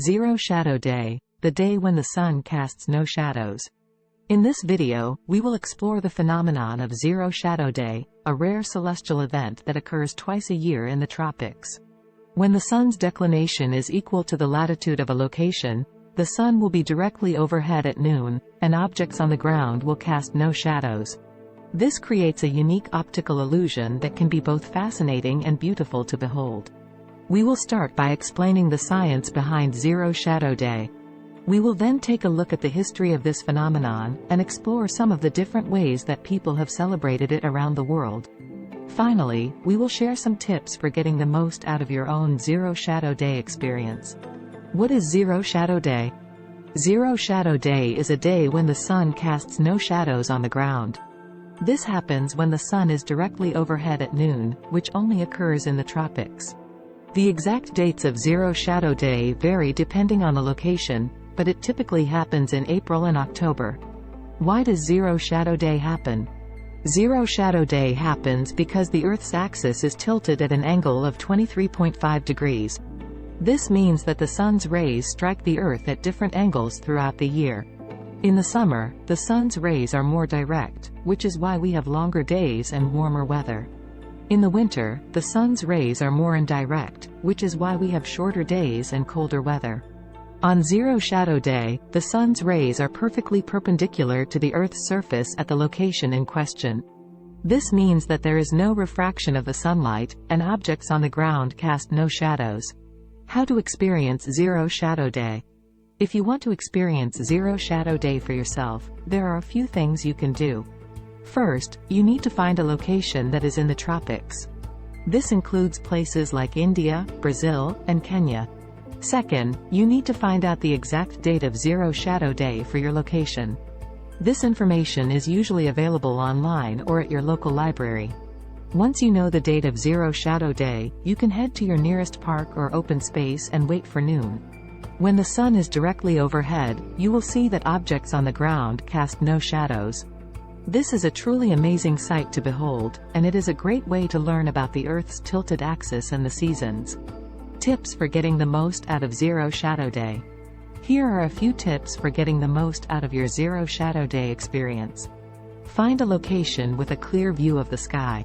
Zero Shadow Day, the day when the sun casts no shadows. In this video, we will explore the phenomenon of Zero Shadow Day, a rare celestial event that occurs twice a year in the tropics. When the sun's declination is equal to the latitude of a location, the sun will be directly overhead at noon, and objects on the ground will cast no shadows. This creates a unique optical illusion that can be both fascinating and beautiful to behold. We will start by explaining the science behind Zero Shadow Day. We will then take a look at the history of this phenomenon, and explore some of the different ways that people have celebrated it around the world. Finally, we will share some tips for getting the most out of your own Zero Shadow Day experience. What is Zero Shadow Day? Zero Shadow Day is a day when the sun casts no shadows on the ground. This happens when the sun is directly overhead at noon, which only occurs in the tropics. The exact dates of Zero Shadow Day vary depending on the location, but it typically happens in April and October. Why does Zero Shadow Day happen? Zero Shadow Day happens because the Earth's axis is tilted at an angle of 23.5 degrees. This means that the sun's rays strike the Earth at different angles throughout the year. In the summer, the sun's rays are more direct, which is why we have longer days and warmer weather. In the winter, the sun's rays are more indirect, which is why we have shorter days and colder weather. On Zero Shadow Day, the sun's rays are perfectly perpendicular to the Earth's surface at the location in question. This means that there is no refraction of the sunlight, and objects on the ground cast no shadows. How to experience Zero Shadow Day? If you want to experience Zero Shadow Day for yourself, there are a few things you can do. First, you need to find a location that is in the tropics. This includes places like India, Brazil, and Kenya. Second, you need to find out the exact date of Zero Shadow Day for your location. This information is usually available online or at your local library. Once you know the date of Zero Shadow Day, you can head to your nearest park or open space and wait for noon. When the sun is directly overhead, you will see that objects on the ground cast no shadows. This is a truly amazing sight to behold, and it is a great way to learn about the Earth's tilted axis and the seasons. Tips for getting the most out of Zero Shadow Day. Here are a few tips for getting the most out of your Zero Shadow Day experience. Find a location with a clear view of the sky.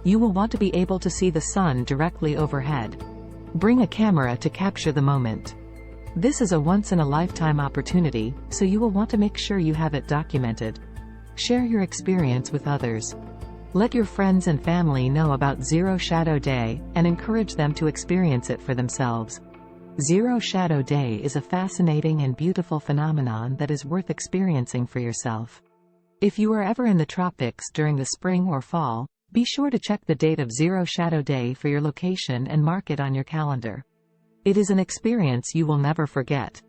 You will want to be able to see the sun directly overhead. Bring a camera to capture the moment. This is a once-in-a-lifetime opportunity, so you will want to make sure you have it documented. Share your experience with others. Let your friends and family know about Zero Shadow Day, and encourage them to experience it for themselves. Zero Shadow Day is a fascinating and beautiful phenomenon that is worth experiencing for yourself. If you are ever in the tropics during the spring or fall, be sure to check the date of Zero Shadow Day for your location and mark it on your calendar. It is an experience you will never forget.